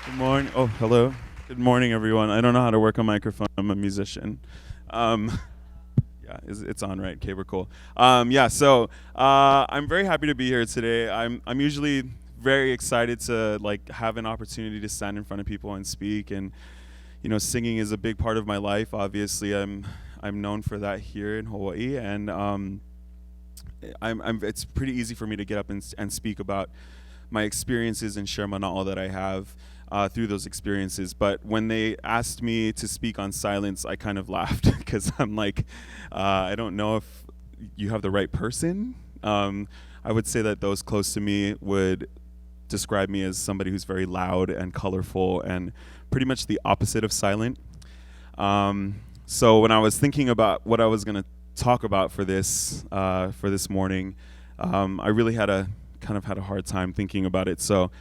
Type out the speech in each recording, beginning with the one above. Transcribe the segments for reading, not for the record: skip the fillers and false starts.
Good morning. Oh, hello. Good morning, everyone. I don't know how to work a microphone. I'm a musician. Um, yeah, it's on, right? Okay, we're cool. I'm very happy to be here today. I'm usually very excited to like have an opportunity to stand in front of people and speak. And singing is a big part of my life. Obviously, I'm known for that here in Hawaii, and it's pretty easy for me to get up and speak about my experiences and share mana'o that I have through those experiences. But when they asked me to speak on silence, I kind of laughed because I'm like, I don't know if you have the right person. I would say that those close to me would describe me as somebody who's very loud and colorful and pretty much the opposite of silent. So when I was thinking about what I was going to talk about for this morning, I really had a hard time thinking about it. So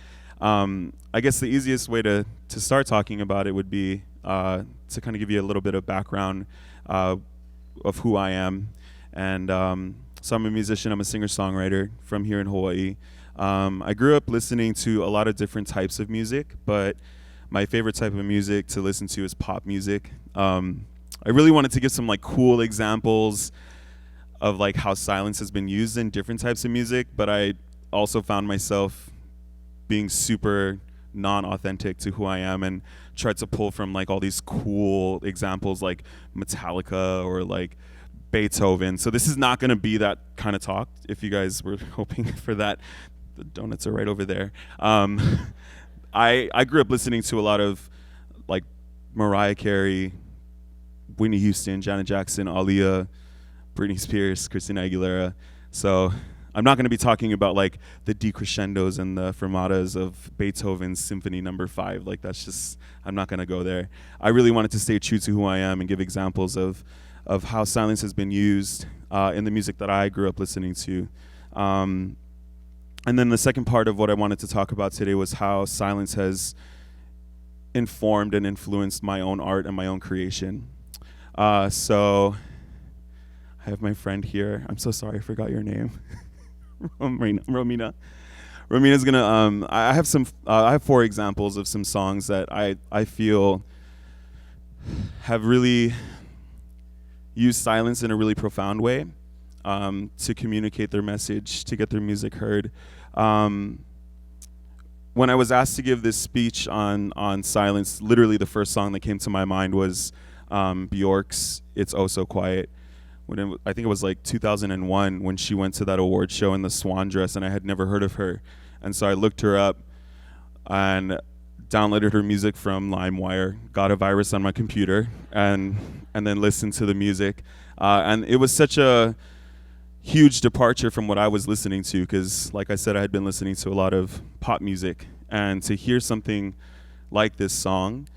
I guess the easiest way to start talking about it would be to kind of give you a little bit of background of who I am. And so I'm a musician. I'm a singer-songwriter from here in Hawaii. I grew up listening to a lot of different types of music, but my favorite type of music to listen to is pop music. I really wanted to give some like cool examples of like how silence has been used in different types of music, but I also found myself being super non-authentic to who I am and tried to pull from like all these cool examples like Metallica or like Beethoven. So this is not going to be that kind of talk. If you guys were hoping for that, the donuts are right over there. I grew up listening to a lot of like Mariah Carey, Whitney Houston, Janet Jackson, Aaliyah, Britney Spears, Christina Aguilera. So I'm not going to be talking about like the decrescendos and the fermatas of Beethoven's Symphony Number 5. Like that's just, I'm not going to go there. I really wanted to stay true to who I am and give examples of how silence has been used in the music that I grew up listening to. And then the second part of what I wanted to talk about today was how silence has informed and influenced my own art and my own creation. So I have my friend here. I'm so sorry, I forgot your name. Romina. Romina's gonna. I have some. I have 4 examples of some songs that I feel have really used silence in a really profound way to communicate their message, to get their music heard. When I was asked to give this speech on silence, literally the first song that came to my mind was Bjork's "It's Oh So Quiet." I think it was like 2001 when she went to that award show in the swan dress, and I had never heard of her. And so I looked her up and downloaded her music from LimeWire, got a virus on my computer, and then listened to the music. And it was such a huge departure from what I was listening to because, like I said, I had been listening to a lot of pop music. And to hear something like this song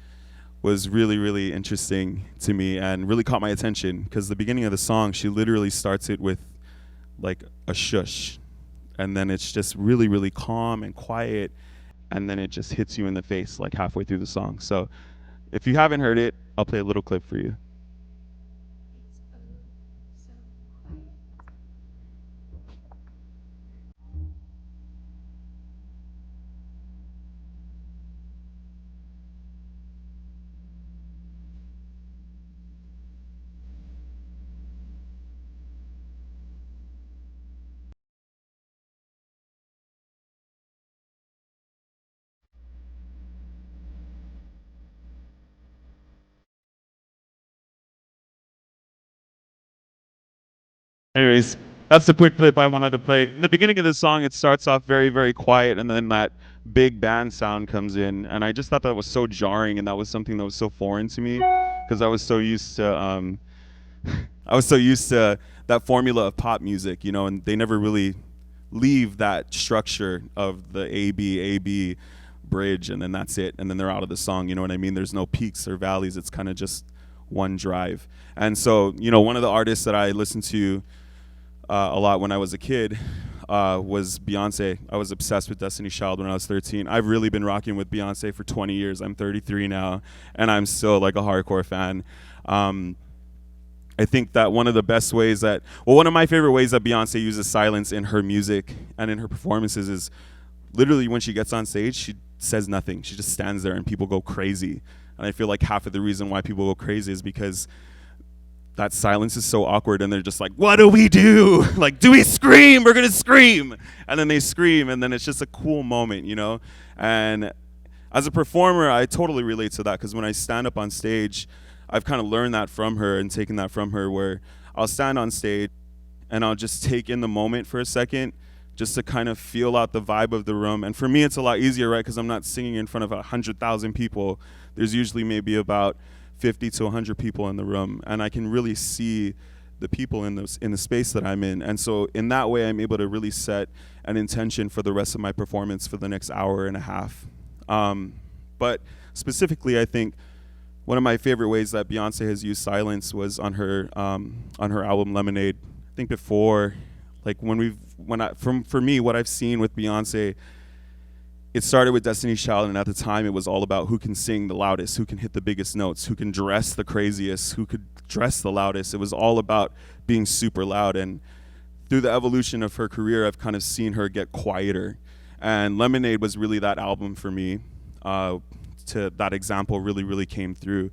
was really, really interesting to me and really caught my attention because the beginning of the song, she literally starts it with like a shush. And then it's just really, really calm and quiet. And then it just hits you in the face like halfway through the song. So if you haven't heard it, I'll play a little clip for you. Anyways, that's the quick clip I wanted to play. In the beginning of the song, it starts off very, very quiet, and then that big band sound comes in, and I just thought that was so jarring, and that was something that was so foreign to me because I was so used to I was so used to that formula of pop music, and they never really leave that structure of the A B bridge, and then that's it, and then they're out of the song. You know what I mean? There's no peaks or valleys. It's kind of just one drive. And so, one of the artists that I listened to a lot when I was a kid was Beyonce. I was obsessed with Destiny's Child when I was 13. I've really been rocking with Beyonce for 20 years. I'm 33 now, and I'm still like a hardcore fan. I think that one of the best ways one of my favorite ways that Beyonce uses silence in her music and in her performances is literally when she gets on stage, she says nothing. She just stands there and people go crazy. And I feel like half of the reason why people go crazy is because that silence is so awkward and they're just like, what do we do? Like, do we scream? We're going to scream. And then they scream and then it's just a cool moment, you know? And as a performer, I totally relate to that because when I stand up on stage, I've kind of learned that from her and taken that from her where I'll stand on stage and I'll just take in the moment for a second just to kind of feel out the vibe of the room. And for me, it's a lot easier, right? Because I'm not singing in front of 100,000 people. There's usually maybe about 50 to 100 people in the room, and I can really see the people in the space that I'm in. And so in that way, I'm able to really set an intention for the rest of my performance for the next hour and a half. But specifically, I think one of my favorite ways that Beyonce has used silence was on her album Lemonade. I think before, like for me, what I've seen with Beyonce, it started with Destiny's Child, and at the time, it was all about who can sing the loudest, who can hit the biggest notes, who can dress the craziest, who could dress the loudest. It was all about being super loud. And through the evolution of her career, I've kind of seen her get quieter. And Lemonade was really that album for me. To that example really, really came through.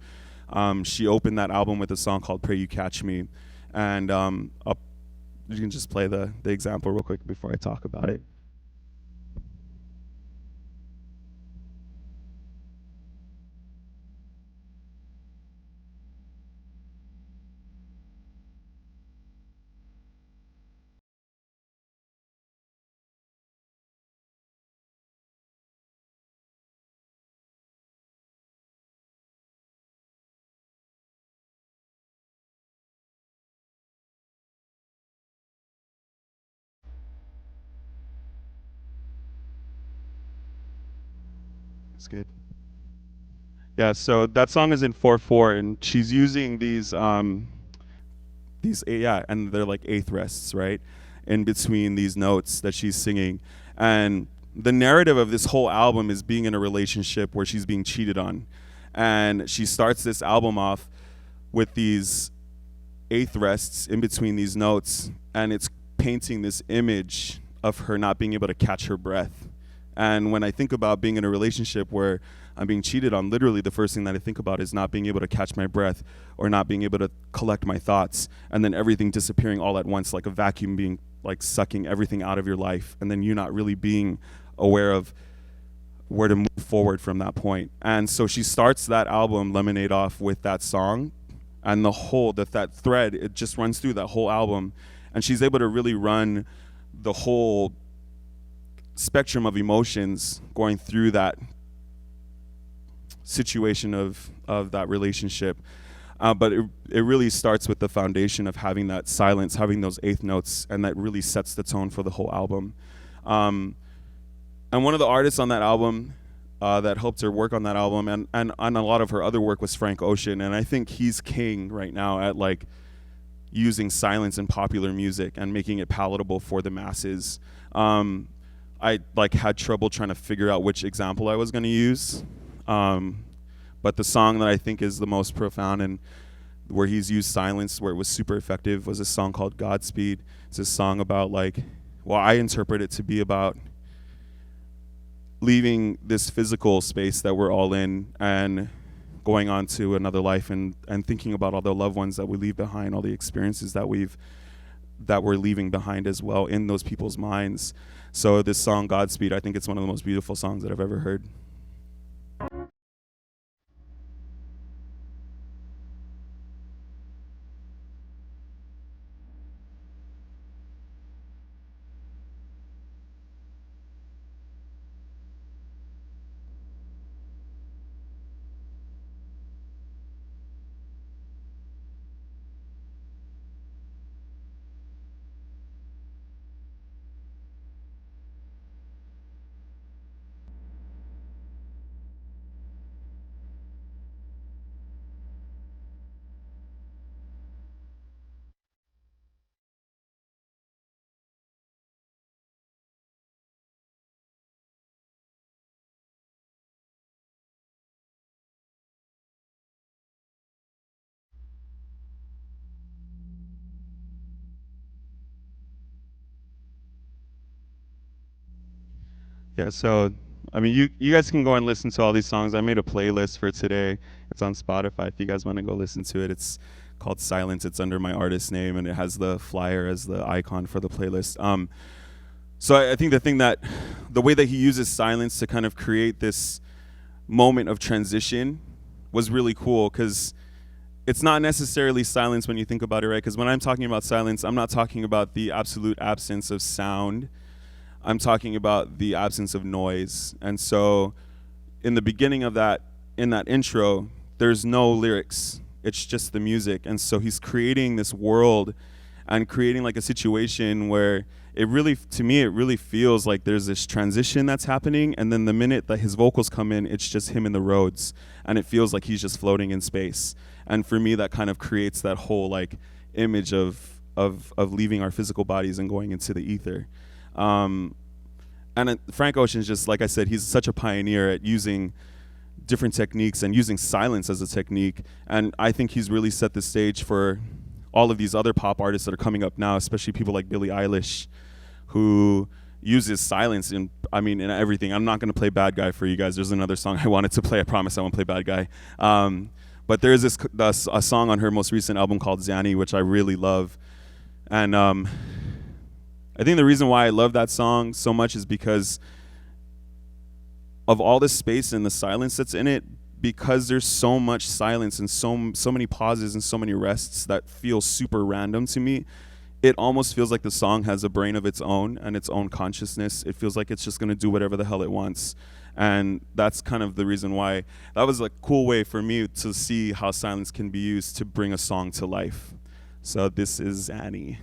She opened that album with a song called Pray You Catch Me. And you can just play the example real quick before I talk about it. It's good. Yeah, so that song is in 4/4, and she's using yeah, and they're like eighth rests, right, in between these notes that she's singing, and the narrative of this whole album is being in a relationship where she's being cheated on, and she starts this album off with these eighth rests in between these notes, and it's painting this image of her not being able to catch her breath. And when I think about being in a relationship where I'm being cheated on, literally the first thing that I think about is not being able to catch my breath or not being able to collect my thoughts, and then everything disappearing all at once, like a vacuum being like sucking everything out of your life, and then you not really being aware of where to move forward from that point. And so she starts that album Lemonade off with that song, and that thread, it just runs through that whole album, and she's able to really run the whole spectrum of emotions going through that situation of that relationship. But it really starts with the foundation of having that silence, having those eighth notes, and that really sets the tone for the whole album. And one of the artists on that album that helped her work on that album and on a lot of her other work was Frank Ocean. And I think he's king right now at like using silence in popular music and making it palatable for the masses. I like had trouble trying to figure out which example I was going to use. But the song that I think is the most profound and where he's used silence where it was super effective was a song called Godspeed. It's a song about I interpret it to be about leaving this physical space that we're all in and going on to another life and thinking about all the loved ones that we leave behind, all the experiences that we're leaving behind as well in those people's minds. So this song Godspeed, I think it's one of the most beautiful songs that I've ever heard. Yeah, so I mean, you guys can go and listen to all these songs. I made a playlist for today. It's on Spotify. If you guys want to go listen to it, it's called Silence. It's under my artist name, and it has the flyer as the icon for the playlist. So I think the way that he uses silence to kind of create this moment of transition was really cool because it's not necessarily silence when you think about it, right? Because when I'm talking about silence, I'm not talking about the absolute absence of sound. I'm talking about the absence of noise. And so in the beginning of that, in that intro, there's no lyrics. It's just the music. And so he's creating this world and creating like a situation where it really, to me, it really feels like there's this transition that's happening. And then the minute that his vocals come in, it's just him in the roads. And it feels like he's just floating in space. And for me, that kind of creates that whole like image of leaving our physical bodies and going into the ether. And Frank Ocean's just, like I said, he's such a pioneer at using different techniques and using silence as a technique. And I think he's really set the stage for all of these other pop artists that are coming up now, especially people like Billie Eilish, who uses silence in everything. I'm not going to play Bad Guy for you guys. There's another song I wanted to play. I promise I won't play Bad Guy. But there is a song on her most recent album called Zanny, which I really love. And I think the reason why I love that song so much is because of all the space and the silence that's in it, because there's so much silence and so many pauses and so many rests that feel super random to me. It almost feels like the song has a brain of its own and its own consciousness. It feels like it's just going to do whatever the hell it wants. And that's kind of the reason why that was a cool way for me to see how silence can be used to bring a song to life. So this is Annie.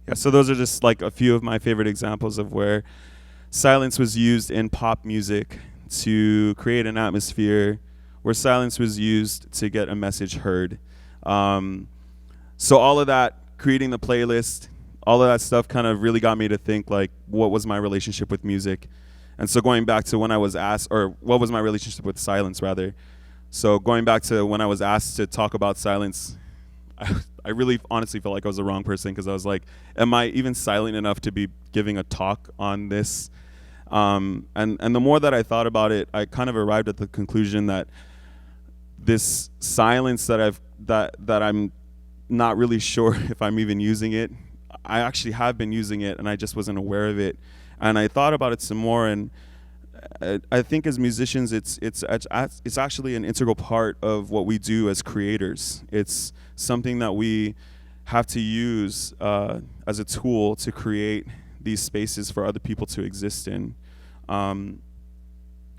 Yeah, so those are just like a few of my favorite examples of where silence was used in pop music to create an atmosphere, where silence was used to get a message heard. Um, so all of that, creating the playlist, all of that stuff kind of really got me to think like, what was my relationship with music? And so going back to when I was asked, or what was my relationship with silence rather? So going back to when I was asked to talk about silence, I really honestly felt like I was the wrong person because I was like, am I even silent enough to be giving a talk on this? And the more that I thought about it, I kind of arrived at the conclusion that this silence that I'm not really sure if I'm even using it. I actually have been using it, and I just wasn't aware of it. And I thought about it some more, and I think as musicians, it's actually an integral part of what we do as creators. It's something that we have to use as a tool to create these spaces for other people to exist in. And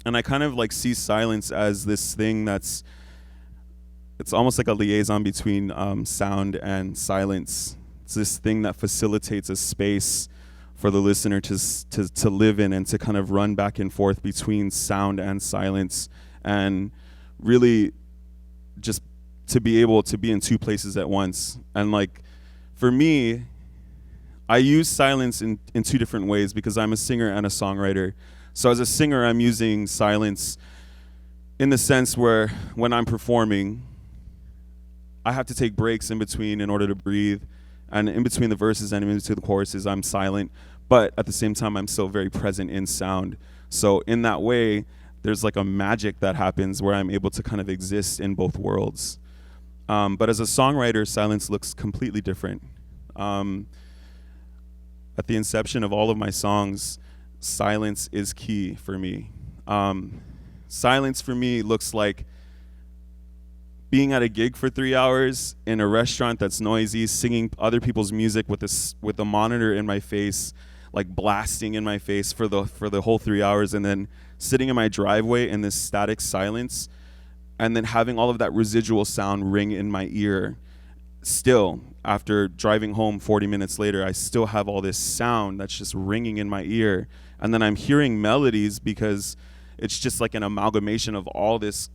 I kind of like see silence as this thing it's almost like a liaison between sound and silence. It's this thing that facilitates a space for the listener to live in and to kind of run back and forth between sound and silence, and really just to be able to be in two places at once. And like for me, I use silence in two different ways because I'm a singer and a songwriter. So as a singer, I'm using silence in the sense where when I'm performing, I have to take breaks in between in order to breathe. And in between the verses and in between the choruses, I'm silent. But at the same time, I'm still very present in sound. So in that way, there's like a magic that happens where I'm able to kind of exist in both worlds. But as a songwriter, silence looks completely different. At the inception of all of my songs, silence is key for me. Silence for me looks like being at a gig for 3 hours in a restaurant that's noisy, singing other people's music with a monitor in my face, like blasting in my face for the whole 3 hours, and then sitting in my driveway in this static silence, and then having all of that residual sound ring in my ear. Still, after driving home 40 minutes later, I still have all this sound that's just ringing in my ear, and then I'm hearing melodies because it's just like an amalgamation of all this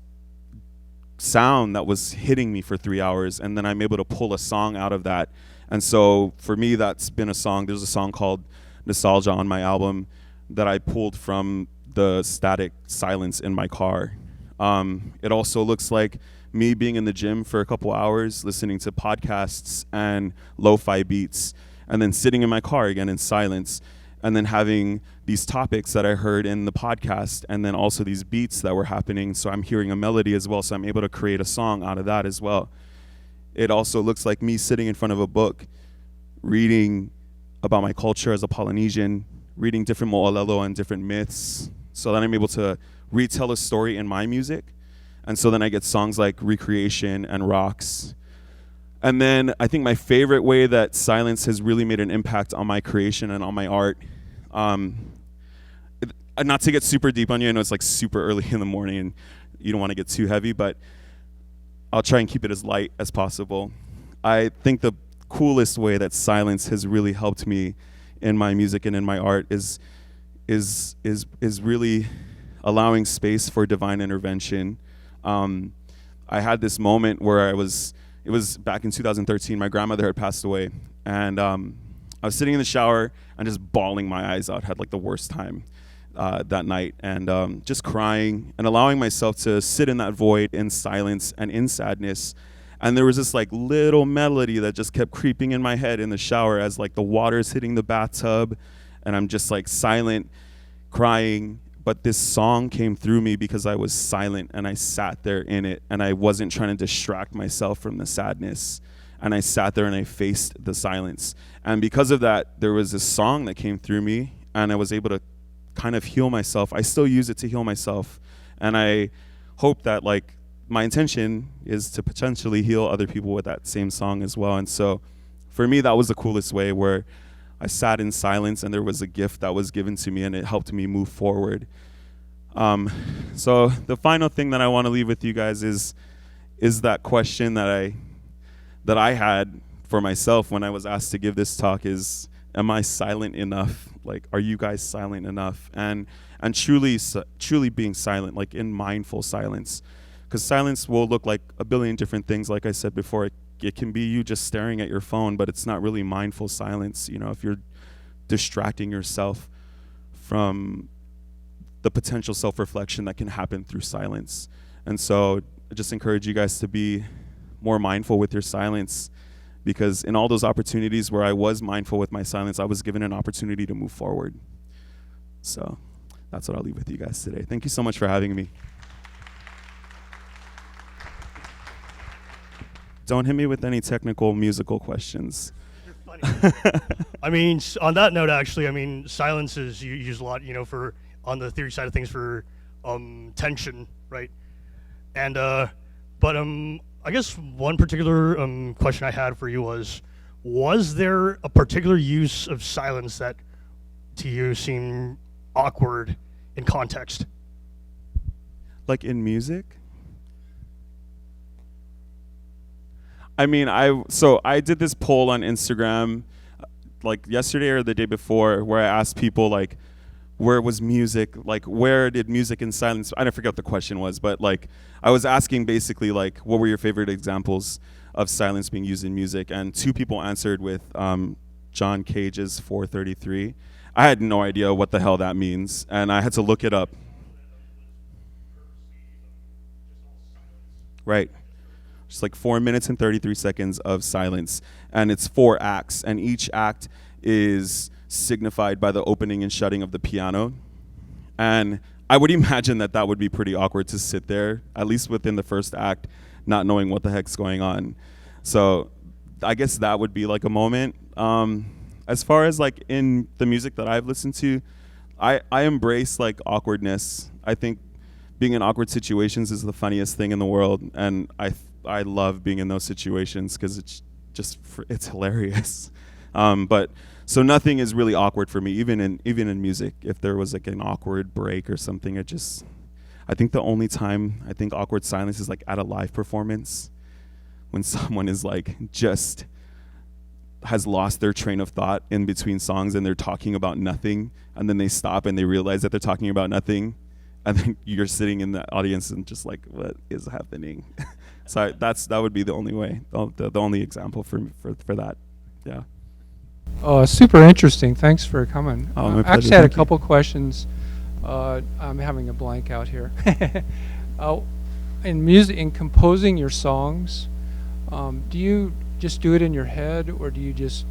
sound that was hitting me for 3 hours, and then I'm able to pull a song out of that. And so for me, that's been a song. There's a song called Nostalgia on my album that I pulled from the static silence in my car. It also looks like me being in the gym for a couple hours, listening to podcasts and lo-fi beats, and then sitting in my car again in silence, and then having these topics that I heard in the podcast, and then also these beats that were happening. So I'm hearing a melody as well, so I'm able to create a song out of that as well. It also looks like me sitting in front of a book, reading about my culture as a Polynesian, reading different mo'olelo and different myths, so that I'm able to retell a story in my music. And so then I get songs like Recreation and Rocks. And then I think my favorite way that silence has really made an impact on my creation and on my art, not to get super deep on you, I know it's like super early in the morning and you don't want to get too heavy, but I'll try and keep it as light as possible. I think the coolest way that silence has really helped me in my music and in my art is really allowing space for divine intervention. I had this moment where it was back in 2013, my grandmother had passed away, and I was sitting in the shower and just bawling my eyes out, had like the worst time that night, and just crying and allowing myself to sit in that void in silence and in sadness. And there was this like little melody that just kept creeping in my head in the shower as like the water's hitting the bathtub, and I'm just like silent, crying. But this song came through me because I was silent and I sat there in it, and I wasn't trying to distract myself from the sadness. And I sat there and I faced the silence. And because of that, there was this song that came through me, and I was able to kind of heal myself. I still use it to heal myself. And I hope that like my intention is to potentially heal other people with that same song as well. And so for me, that was the coolest way, where I sat in silence and there was a gift that was given to me, and it helped me move forward. So the final thing that I want to leave with you guys is that question that I had for myself when I was asked to give this talk is, am I silent enough? Like, are you guys silent enough? And truly being silent, like in mindful silence. Because silence will look like a billion different things. Like I said before, it can be you just staring at your phone, but it's not really mindful silence. You know, if you're distracting yourself from the potential self-reflection that can happen through silence. And so I just encourage you guys to be more mindful with your silence, because in all those opportunities where I was mindful with my silence, I was given an opportunity to move forward. So that's what I'll leave with you guys today. Thank you so much for having me. Don't hit me with any technical musical questions. You're funny. I mean, on that note, actually, I mean, silence is used a lot, you know, for on the theory side of things for tension, right? And but I guess one particular question I had for you was there a particular use of silence that to you seemed awkward in context? Like in music? I mean, I did this poll on Instagram like yesterday or the day before, where I asked people like, where was music? Like, where did music and silence? I don't forget what the question was, but like I was asking basically like, what were your favorite examples of silence being used in music? And 2 people answered with John Cage's 433. I had no idea what the hell that means, and I had to look it up. Right. Just like 4 minutes and 33 seconds of silence. And it's 4 acts. And each act is signified by the opening and shutting of the piano. And I would imagine that would be pretty awkward to sit there, at least within the first act, not knowing what the heck's going on. So I guess that would be like a moment. As far as like in the music that I've listened to, I embrace like awkwardness. I think being in awkward situations is the funniest thing in the world, and I love being in those situations because it's hilarious. But so nothing is really awkward for me, even in music. If there was like an awkward break or something, I think the only time I think awkward silence is like at a live performance, when someone is like just has lost their train of thought in between songs and they're talking about nothing, and then they stop and they realize that they're talking about nothing, and then you're sitting in the audience and just like, what is happening? So that would be the only way, the only example for that. Yeah. Oh, super interesting. Thanks for coming. Oh, my I pleasure. actually had a Thank you. couple questions. I'm having a blank out here. In music, in composing your songs, do you just do it in your head, or do you just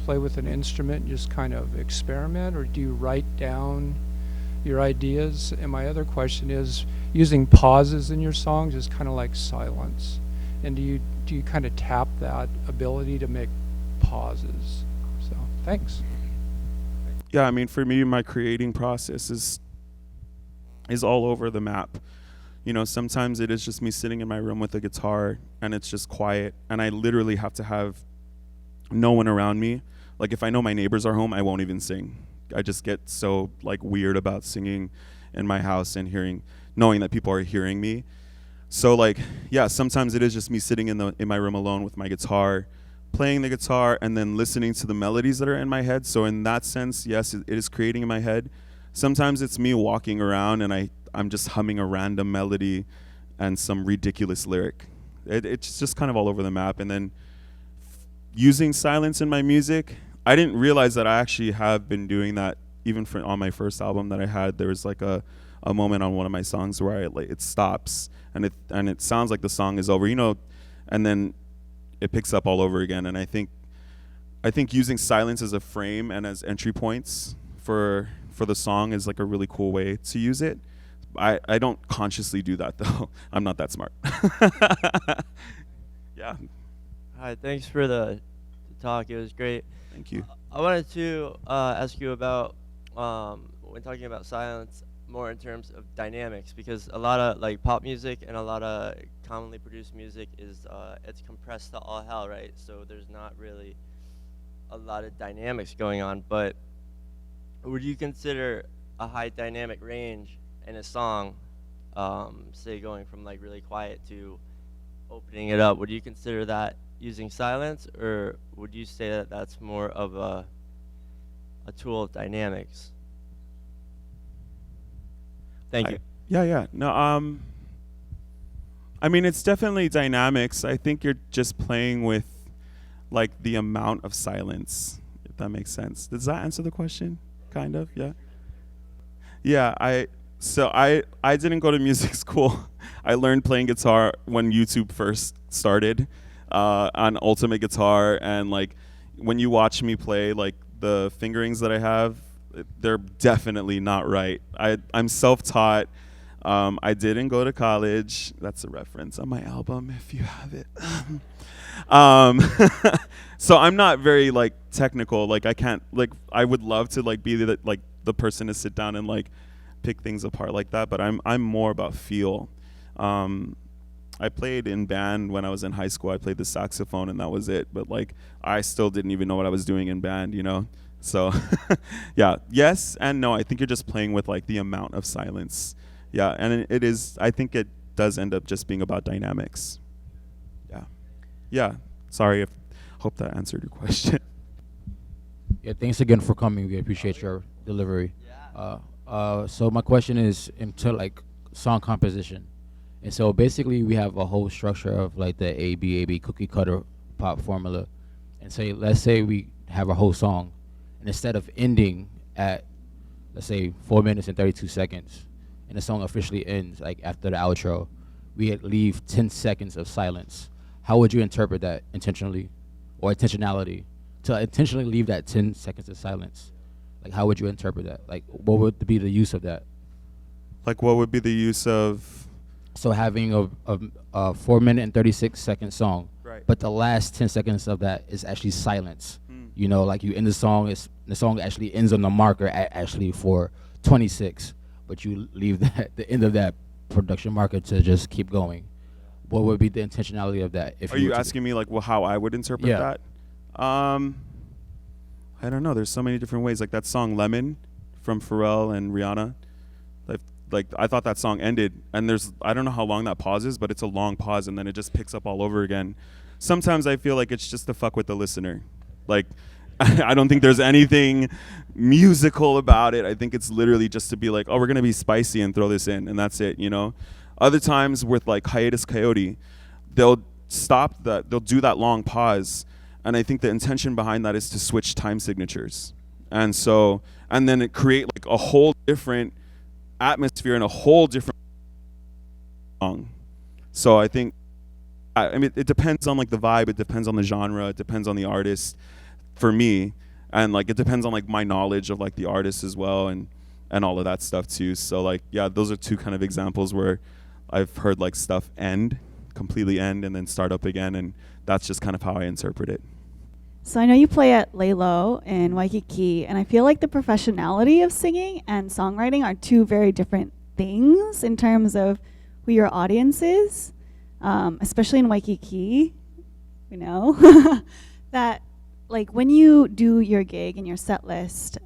play with an instrument and just kind of experiment, or do you write down your ideas? And my other question is, using pauses in your songs is kind of like silence, and do you kind of tap that ability to make pauses? So thanks. Yeah, I mean, for me, my creating process is all over the map. Sometimes it is just me sitting in my room with a guitar and it's just quiet, and I literally have to have no one around me. Like, if I know my neighbors are home, I won't even sing. I just get so like weird about singing in my house and knowing that people are hearing me. So like, yeah, sometimes it is just me sitting in my room alone with my guitar, playing the guitar, and then listening to the melodies that are in my head. So in that sense, yes, it is creating in my head. Sometimes it's me walking around and I'm just humming a random melody and some ridiculous lyric. It's just kind of all over the map. And then using silence in my music, I didn't realize that I actually have been doing that even on my first album that I had. There was like a moment on one of my songs where it stops and it sounds like the song is over, and then it picks up all over again. And I think using silence as a frame and as entry points for the song is like a really cool way to use it. I don't consciously do that though. I'm not that smart. Yeah. Hi, thanks for the talk. It was great. Thank you. I wanted to ask you about when talking about silence, more in terms of dynamics, because a lot of like pop music and a lot of commonly produced music is it's compressed to all hell, right? So there's not really a lot of dynamics going on. But would you consider a high dynamic range in a song, say going from like really quiet to opening it up? Would you consider that using silence, or would you say that that's more of a tool of dynamics? Thank you. Yeah. No, I mean, it's definitely dynamics. I think you're just playing with like the amount of silence, if that makes sense. Does that answer the question? Kind of, yeah. Yeah, I didn't go to music school. I learned playing guitar when YouTube first started on Ultimate Guitar, and like when you watch me play, like the fingerings that I have, they're definitely not right. I'm self-taught. I didn't go to college. That's a reference on my album if you have it. So I'm not very like technical. Like I can't like I would love to like be the person to sit down and like pick things apart like that, but I'm more about feel. I played in band when I was in high school. I played the saxophone and that was it. But like I still didn't even know what I was doing in band, So yeah, yes and no. I think you're just playing with like the amount of silence. Yeah, and it is. I think it does end up just being about dynamics. Yeah. Sorry if. Hope that answered your question. Yeah, thanks again for coming. We appreciate your delivery. So my question is into like song composition, and so basically we have a whole structure of like the A B cookie cutter pop formula, and let's say we have a whole song, and instead of ending at let's say 4 minutes and 32 seconds, and the song officially ends like after the outro, we leave 10 seconds of silence. How would you interpret that intentionally, or intentionality, to intentionally leave that 10 seconds of silence? Like, how would you interpret that? Like, what would be the use of that? Like, what would be the use of? So having a 4 minute and 36 second song, Right. but the last 10 seconds of that is actually silence. Like you end the song, the song actually ends on the marker at actually for 26, but you leave the end of that production market to just keep going. What would be the intentionality of that? If Are you were to asking me like, well, how I would interpret Yeah. that? I don't know. There's so many different ways. Like that song "Lemon" from Pharrell and Rihanna. Like I thought that song ended, and I don't know how long that pause is, but it's a long pause, and then it just picks up all over again. Sometimes I feel like it's just to fuck with the listener. Like I don't think there's anything musical about it. I think it's literally just to be like, oh, we're gonna be spicy and throw this in, and that's it, you know. Other times with like Hiatus Coyote, they'll do that long pause, and I think the intention behind that is to switch time signatures, and then it create like a whole different atmosphere and a whole different song. So I think, I mean, it depends on like the vibe, it depends on the genre, it depends on the artist for me, and like it depends on like my knowledge of like the artist as well, and all of that stuff too. So like, yeah, those are two kind of examples where I've heard like stuff completely end and then start up again, and that's just kind of how I interpret it. So I know you play at Laylo in Waikiki, and I feel like the professionality of singing and songwriting are two very different things in terms of who your audience is, especially in Waikiki, you know, that like when you do your gig and your set list,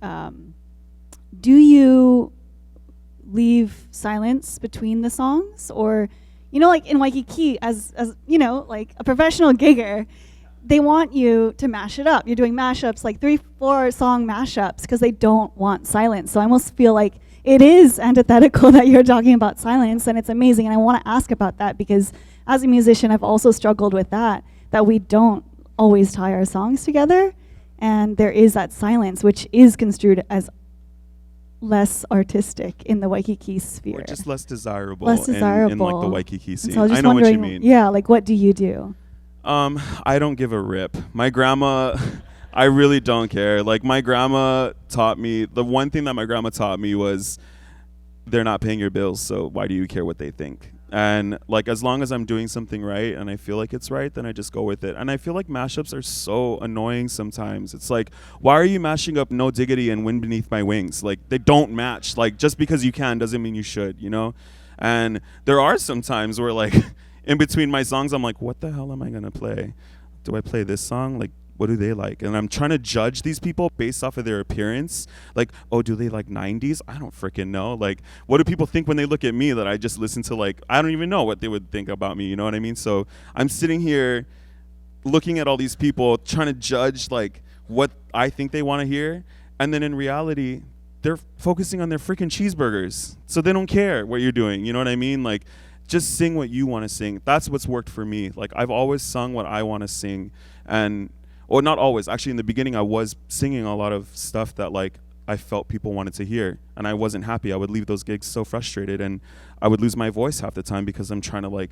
do you leave silence between the songs? Or, you know, like in Waikiki, as you know, like a professional gigger, they want you to mash it up. You're doing mashups, like 3-4 song mashups, because they don't want silence. So I almost feel like it is antithetical that you're talking about silence, and it's amazing. And I want to ask about that because as a musician, I've also struggled with that we don't always tie our songs together. And there is that silence, which is construed as less artistic in the Waikiki sphere. Or just less desirable, Less in like the desirable. Waikiki scene. So I was just I know what you wondering, mean. yeah, like what do you do? I don't give a rip. My grandma, I really don't care. Like my grandma taught me, the one thing that my grandma taught me was they're not paying your bills, so why do you care what they think? And like as long as I'm doing something right and I feel like it's right, then I just go with it. And I feel like mashups are so annoying sometimes. It's like, why are you mashing up No Diggity and Wind Beneath My Wings? Like they don't match. Like just because you can doesn't mean you should, you know? And there are some times where like in between my songs, I'm like, what the hell am I gonna play? Do I play this song? Like, what do they like? And I'm trying to judge these people based off of their appearance. Like, oh, do they like 90s? I don't freaking know. Like, what do people think when they look at me that I just listen to? Like, I don't even know what they would think about me. You know what I mean? So I'm sitting here looking at all these people trying to judge like what I think they want to hear. And then in reality, they're focusing on their freaking cheeseburgers. So they don't care what you're doing. You know what I mean? Like, just sing what you want to sing. That's what's worked for me. Like I've always sung what I want to sing, or not always. Actually, in the beginning, I was singing a lot of stuff that like I felt people wanted to hear, and I wasn't happy. I would leave those gigs so frustrated, and I would lose my voice half the time because I'm trying to like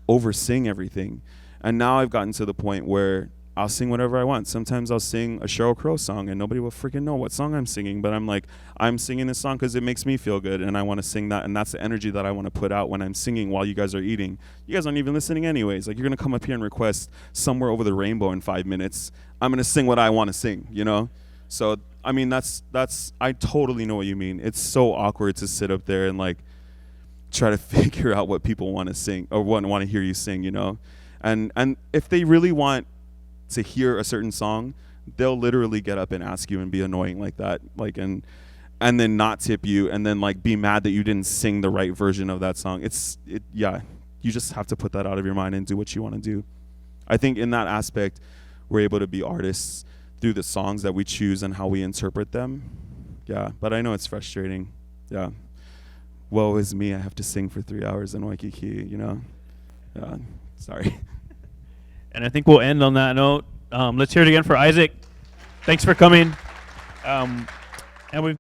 over sing everything. And now I've gotten to the point where I'll sing whatever I want. Sometimes I'll sing a Sheryl Crow song and nobody will freaking know what song I'm singing, but I'm like, I'm singing this song because it makes me feel good and I want to sing that, and that's the energy that I want to put out when I'm singing while you guys are eating. You guys aren't even listening anyways. Like, you're going to come up here and request Somewhere Over the Rainbow in 5 minutes. I'm going to sing what I want to sing, you know? So, I mean, that's I totally know what you mean. It's so awkward to sit up there and like try to figure out what people want to sing or want to hear you sing, you know? And if they really want to hear a certain song, they'll literally get up and ask you and be annoying like that, like, and then not tip you, and then like be mad that you didn't sing the right version of that song. Yeah, you just have to put that out of your mind and do what you want to do. I think in that aspect, we're able to be artists through the songs that we choose and how we interpret them. Yeah, but I know it's frustrating. Yeah, woe is me, I have to sing for 3 hours in Waikiki, you know? Yeah, sorry. And I think we'll end on that note. Let's hear it again for Izik. Thanks for coming. And we've